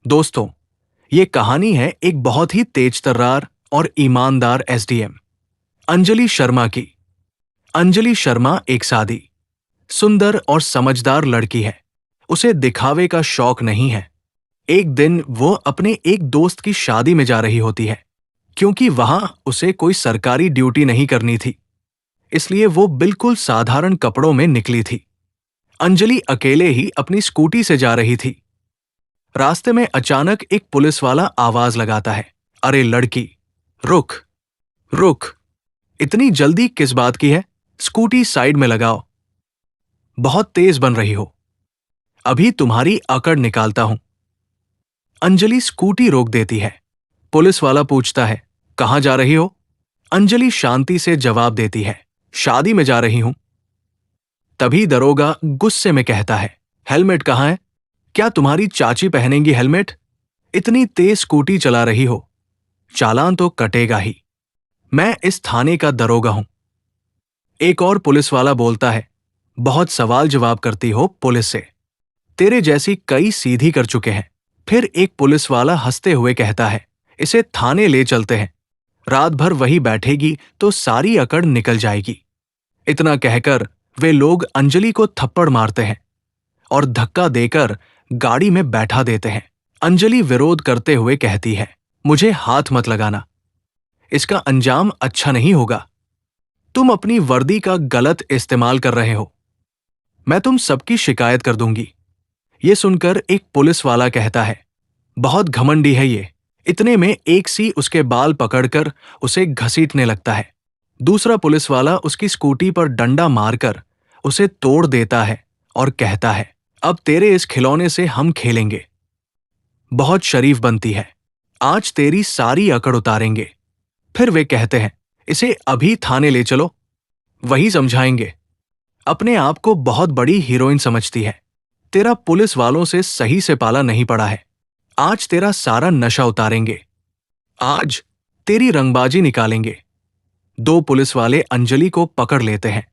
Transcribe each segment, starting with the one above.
दोस्तों, ये कहानी है एक बहुत ही तेज तर्रार और ईमानदार एसडीएम अंजलि शर्मा की। अंजलि शर्मा एक सादी, सुंदर और समझदार लड़की है। उसे दिखावे का शौक नहीं है। एक दिन वो अपने एक दोस्त की शादी में जा रही होती है। क्योंकि वहां उसे कोई सरकारी ड्यूटी नहीं करनी थी, इसलिए वो बिल्कुल साधारण कपड़ों में निकली थी। अंजलि अकेले ही अपनी स्कूटी से जा रही थी। रास्ते में अचानक एक पुलिस वाला आवाज लगाता है, अरे लड़की, रुक रुक, इतनी जल्दी किस बात की है? स्कूटी साइड में लगाओ, बहुत तेज बन रही हो, अभी तुम्हारी अकड़ निकालता हूं। अंजलि स्कूटी रोक देती है। पुलिस वाला पूछता है, कहां जा रही हो? अंजलि शांति से जवाब देती है, शादी में जा रही हूं। तभी दरोगा गुस्से में कहता है, हेलमेट कहां है? क्या तुम्हारी चाची पहनेंगी हेलमेट? इतनी तेज स्कूटी चला रही हो, चालान तो कटेगा ही। मैं इस थाने का दरोगा हूं। एक और पुलिस वाला बोलता है, बहुत सवाल जवाब करती हो पुलिस से, तेरे जैसी कई सीधी कर चुके हैं। फिर एक पुलिस वाला हंसते हुए कहता है, इसे थाने ले चलते हैं, रात भर वही बैठेगी तो सारी अकड़ निकल जाएगी। इतना कहकर वे लोग अंजलि को थप्पड़ मारते हैं और धक्का देकर गाड़ी में बैठा देते हैं। अंजलि विरोध करते हुए कहती है, मुझे हाथ मत लगाना, इसका अंजाम अच्छा नहीं होगा। तुम अपनी वर्दी का गलत इस्तेमाल कर रहे हो, मैं तुम सबकी शिकायत कर दूंगी। ये सुनकर एक पुलिस वाला कहता है, बहुत घमंडी है ये। इतने में एक सी उसके बाल पकड़कर उसे घसीटने लगता है। दूसरा पुलिस वाला उसकी स्कूटी पर डंडा मारकर उसे तोड़ देता है और कहता है, अब तेरे इस खिलौने से हम खेलेंगे। बहुत शरीफ बनती है, आज तेरी सारी अकड़ उतारेंगे। फिर वे कहते हैं, इसे अभी थाने ले चलो, वही समझाएंगे। अपने आप को बहुत बड़ी हीरोइन समझती है। तेरा पुलिस वालों से सही से पाला नहीं पड़ा है। आज तेरा सारा नशा उतारेंगे, आज तेरी रंगबाजी निकालेंगे। दो पुलिस वाले अंजलि को पकड़ लेते हैं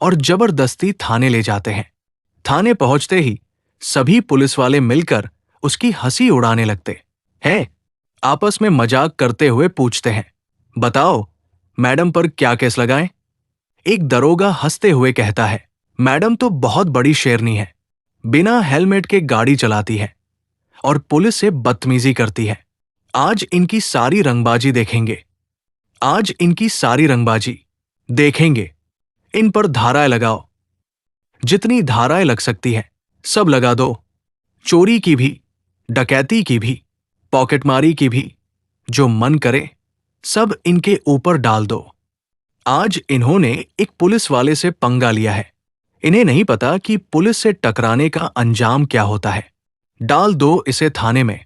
और जबरदस्ती थाने ले जाते हैं। थाने पहुंचते ही सभी पुलिस वाले मिलकर उसकी हंसी उड़ाने लगते हैं। आपस में मजाक करते हुए पूछते हैं, बताओ मैडम पर क्या केस लगाएं? एक दरोगा हंसते हुए कहता है, मैडम तो बहुत बड़ी शेरनी है, बिना हेलमेट के गाड़ी चलाती है और पुलिस से बदतमीजी करती है। आज इनकी सारी रंगबाजी देखेंगे, आज इनकी सारी रंगबाजी देखेंगे। इन पर धाराएं लगाओ, जितनी धाराएं लग सकती है सब लगा दो। चोरी की भी, डकैती की भी, पॉकेटमारी की भी, जो मन करे सब इनके ऊपर डाल दो। आज इन्होंने एक पुलिस वाले से पंगा लिया है, इन्हें नहीं पता कि पुलिस से टकराने का अंजाम क्या होता है। डाल दो इसे थाने में,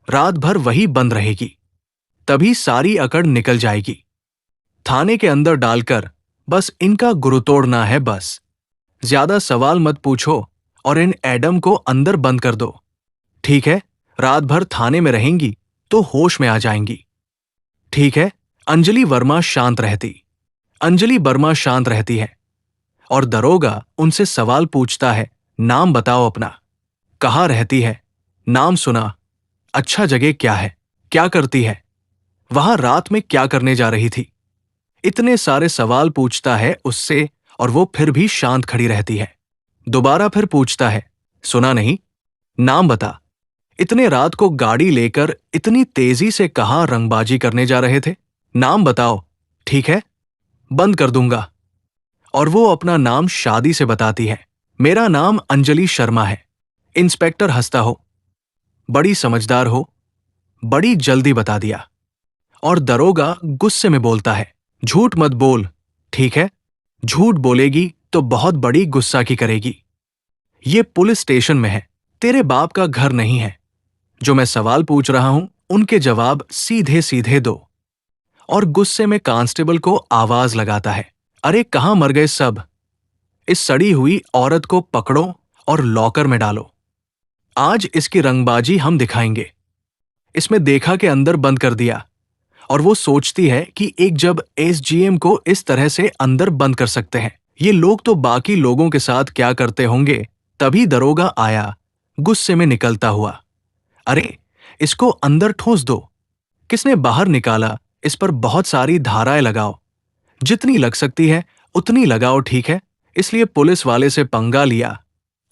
रात भर वही बंद रहेगी, तभी सारी अकड़ निकल जाएगी। थाने के अंदर डालकर बस इनका गुरु तोड़ना है बस। ज्यादा सवाल मत पूछो और इन एडम को अंदर बंद कर दो। ठीक है, रात भर थाने में रहेंगी तो होश में आ जाएंगी। ठीक है। अंजलि वर्मा शांत रहती है और दरोगा उनसे सवाल पूछता है, नाम बताओ अपना, कहाँ रहती है, नाम सुना, अच्छा जगह क्या है, क्या करती है, वहां रात में क्या करने जा रही थी। इतने सारे सवाल पूछता है उससे और वो फिर भी शांत खड़ी रहती है। दोबारा फिर पूछता है, सुना नहीं, नाम बता, इतने रात को गाड़ी लेकर इतनी तेजी से कहां रंगबाजी करने जा रहे थे, नाम बताओ। ठीक है, बंद कर दूंगा। और वो अपना नाम शादी से बताती है, मेरा नाम अंजलि शर्मा है। इंस्पेक्टर हंसता हो, बड़ी समझदार हो, बड़ी जल्दी बता दिया। और दरोगा गुस्से में बोलता है, झूठ मत बोल, ठीक है, झूठ बोलेगी तो बहुत बड़ी गुस्सा की करेगी। ये पुलिस स्टेशन में है, तेरे बाप का घर नहीं है। जो मैं सवाल पूछ रहा हूं उनके जवाब सीधे सीधे दो। और गुस्से में कांस्टेबल को आवाज लगाता है, अरे कहां मर गए सब, इस सड़ी हुई औरत को पकड़ो और लॉकर में डालो। आज इसकी रंगबाजी हम दिखाएंगे। इसमें देखा के अंदर बंद कर दिया और वो सोचती है कि एक जब एसजीएम को इस तरह से अंदर बंद कर सकते हैं, ये लोग तो बाकी लोगों के साथ क्या करते होंगे। तभी दरोगा आया, गुस्से में निकलता हुआ। अरे, इसको अंदर ठोस दो। किसने बाहर निकाला, इस पर बहुत सारी धाराएं लगाओ। जितनी लग सकती है उतनी लगाओ, ठीक है। इसलिए पुलिस वाले से पंगा लिया।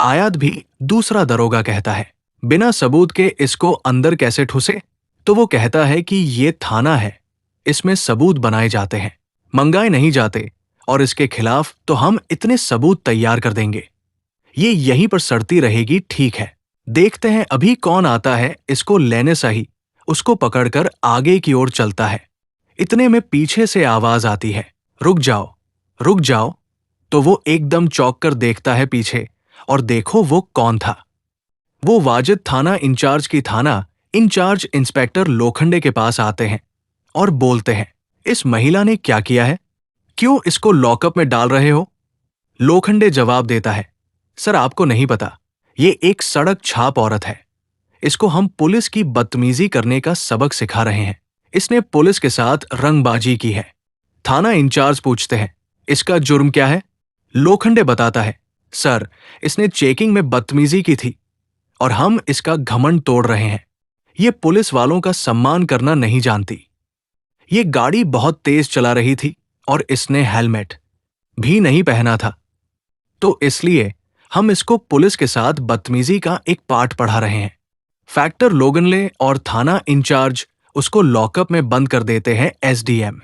आयात भी दूसरा दरोगा कहता है, बिना सबूत के इसको अंदर कैसे ठुसे? तो वो कहता है कि ये थाना है, इसमें सबूत बनाए जाते हैं, मंगाए नहीं जाते, और इसके खिलाफ तो हम इतने सबूत तैयार कर देंगे, ये यहीं पर सड़ती रहेगी, ठीक है। देखते हैं अभी कौन आता है इसको लेने। सही उसको पकड़कर आगे की ओर चलता है। इतने में पीछे से आवाज आती है, रुक जाओ, रुक जाओ। तो वो एकदम चौंक कर देखता है पीछे, और देखो वो कौन था। वो वाजिद थाना इंचार्ज की थाना इंचार्ज इंस्पेक्टर लोखंडे के पास आते हैं और बोलते हैं, इस महिला ने क्या किया है? क्यों इसको लॉकअप में डाल रहे हो? लोखंडे जवाब देता है, सर आपको नहीं पता, ये एक सड़क छाप औरत है। इसको हम पुलिस की बदतमीजी करने का सबक सिखा रहे हैं। इसने पुलिस के साथ रंगबाजी की है। थाना इंचार्ज पूछते हैं, इसका जुर्म क्या है? लोखंडे बताता है, सर इसने चेकिंग में बदतमीजी की थी और हम इसका घमंड तोड़ रहे हैं। ये पुलिस वालों का सम्मान करना नहीं जानती। ये गाड़ी बहुत तेज चला रही थी और इसने हेलमेट भी नहीं पहना था, तो इसलिए हम इसको पुलिस के साथ बदतमीजी का एक पाठ पढ़ा रहे हैं। फैक्टर लोगनले और थाना इंचार्ज उसको लॉकअप में बंद कर देते हैं। एसडीएम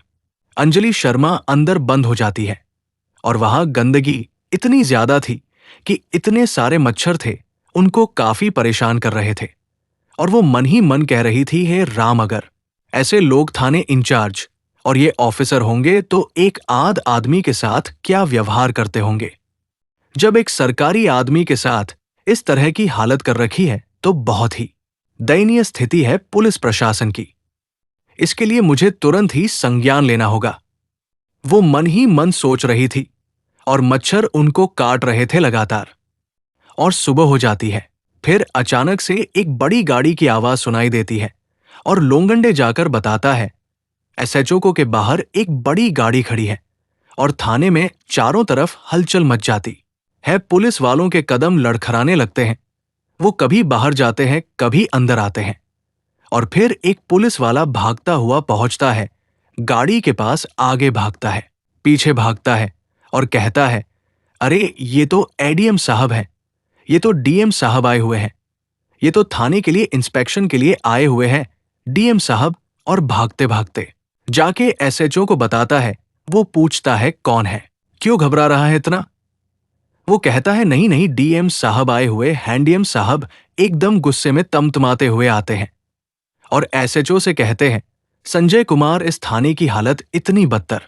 अंजलि शर्मा अंदर बंद हो जाती है और वहां गंदगी इतनी ज्यादा थी कि इतने सारे मच्छर थे, उनको काफी परेशान कर रहे थे। और वो मन ही मन कह रही थी, हे राम, अगर ऐसे लोग थाने इंचार्ज और ये ऑफिसर होंगे तो एक आध आदमी के साथ क्या व्यवहार करते होंगे। जब एक सरकारी आदमी के साथ इस तरह की हालत कर रखी है तो बहुत ही दयनीय स्थिति है पुलिस प्रशासन की। इसके लिए मुझे तुरंत ही संज्ञान लेना होगा, वो मन ही मन सोच रही थी। और मच्छर उनको काट रहे थे लगातार। और सुबह हो जाती है। फिर अचानक से एक बड़ी गाड़ी की आवाज सुनाई देती है और लोंगंडे जाकर बताता है, एसएचओ के बाहर एक बड़ी गाड़ी खड़ी है और थाने में चारों तरफ हलचल मच जाती है। पुलिस वालों के कदम लड़खड़ाने लगते हैं। वो कभी बाहर जाते हैं, कभी अंदर आते हैं। और फिर एक पुलिस वाला भागता हुआ पहुंचता है, गाड़ी के पास आगे भागता है, पीछे भागता है और कहता है, अरे ये तो एडीएम साहब हैं, ये तो डीएम साहब आए हुए हैं, ये तो थाने के लिए इंस्पेक्शन के लिए आए हुए हैं, डीएम साहब। और भागते भागते जाके एसएचओ को बताता है। वो पूछता है, कौन है, क्यों घबरा रहा है इतना? वो कहता है, नहीं नहीं, डीएम साहब आए हुए हैं। डीएम साहब एकदम गुस्से में तमतमाते हुए आते हैं और एसएचओ से कहते हैं, संजय कुमार, इस थाने की हालत इतनी बदतर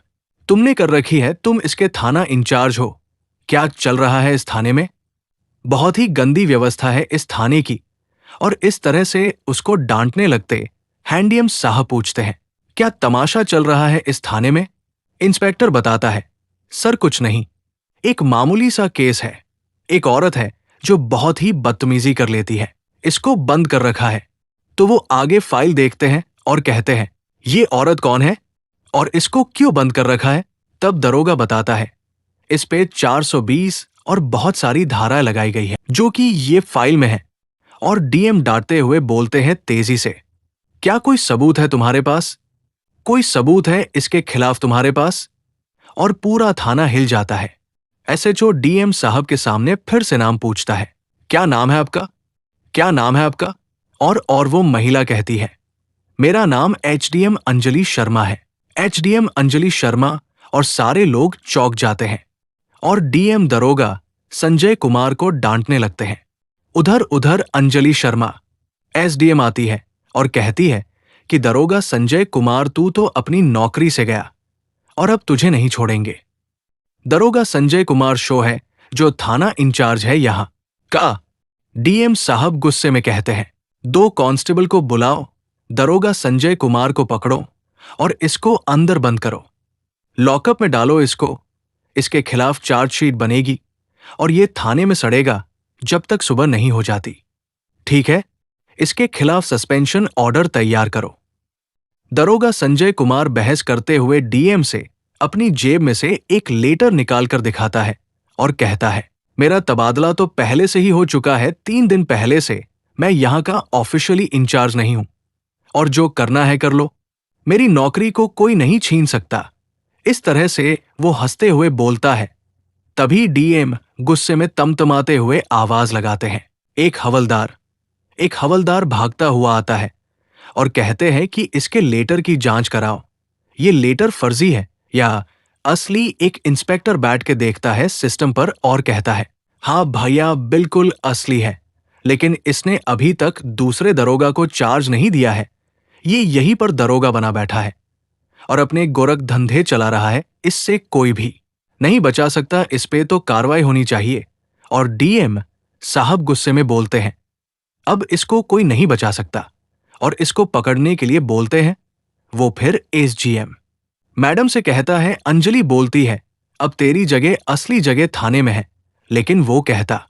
तुमने कर रखी है, तुम इसके थाना इंचार्ज हो, क्या चल रहा है इस थाने में? बहुत ही गंदी व्यवस्था है इस थाने की। और इस तरह से उसको डांटने लगते। हैंडियम साहब पूछते हैं, क्या तमाशा चल रहा है इस थाने में? इंस्पेक्टर बताता है, सर कुछ नहीं, एक मामूली सा केस है। एक औरत है जो बहुत ही बदतमीजी कर लेती है, इसको बंद कर रखा है। तो वो आगे फाइल देखते हैं और कहते हैं, ये औरत कौन है और इसको क्यों बंद कर रखा है? तब दरोगा बताता है, इस पे 420 और बहुत सारी धारा लगाई गई है जो कि ये फाइल में है। और डीएम डांटते हुए बोलते हैं तेजी से, क्या कोई सबूत है तुम्हारे पास? कोई सबूत है इसके खिलाफ तुम्हारे पास? और पूरा थाना हिल जाता है। एसएचओ डीएम साहब के सामने फिर से नाम पूछता है, क्या नाम है आपका, क्या नाम है आपका? और वो महिला कहती है, मेरा नाम एचडीएम अंजलि शर्मा है। एचडीएम अंजलि शर्मा। और सारे लोग चौंक जाते हैं और डीएम दरोगा संजय कुमार को डांटने लगते हैं। उधर उधर अंजलि शर्मा एसडीएम आती है और कहती है कि दरोगा संजय कुमार, तू तो अपनी नौकरी से गया और अब तुझे नहीं छोड़ेंगे। दरोगा संजय कुमार शो है जो थाना इंचार्ज है यहां का। डीएम साहब गुस्से में कहते हैं, 2 कांस्टेबल को बुलाओ, दरोगा संजय कुमार को पकड़ो और इसको अंदर बंद करो, लॉकअप में डालो इसको। इसके खिलाफ चार्जशीट बनेगी और ये थाने में सड़ेगा जब तक सुबह नहीं हो जाती, ठीक है? इसके खिलाफ सस्पेंशन ऑर्डर तैयार करो। दरोगा संजय कुमार बहस करते हुए डीएम से अपनी जेब में से एक लेटर निकालकर दिखाता है और कहता है, मेरा तबादला तो पहले से ही हो चुका है, 3 दिन पहले से मैं यहाँ का ऑफिशियली इंचार्ज नहीं हूं और जो करना है कर लो, मेरी नौकरी को कोई नहीं छीन सकता। इस तरह से वो हंसते हुए बोलता है। तभी डीएम गुस्से में तमतमाते हुए आवाज लगाते हैं। एक हवलदार भागता हुआ आता है और कहते हैं कि इसके लेटर की जांच कराओ। ये लेटर फर्जी है या असली। एक इंस्पेक्टर बैठ के देखता है सिस्टम पर और कहता है, हाँ भैया, बिल्कुल असली है, लेकिन इसने अभी तक दूसरे दरोगा को चार्ज नहीं दिया है। ये यहीं पर दरोगा बना बैठा है और अपने गोरख धंधे चला रहा है। इससे कोई भी नहीं बचा सकता। इस पे तो कार्रवाई होनी चाहिए। और डीएम साहब गुस्से में बोलते हैं, अब इसको कोई नहीं बचा सकता और इसको पकड़ने के लिए बोलते हैं। वो फिर एसजीएम मैडम से कहता है। अंजलि बोलती है, अब तेरी जगह, असली जगह थाने में है। लेकिन वो कहता,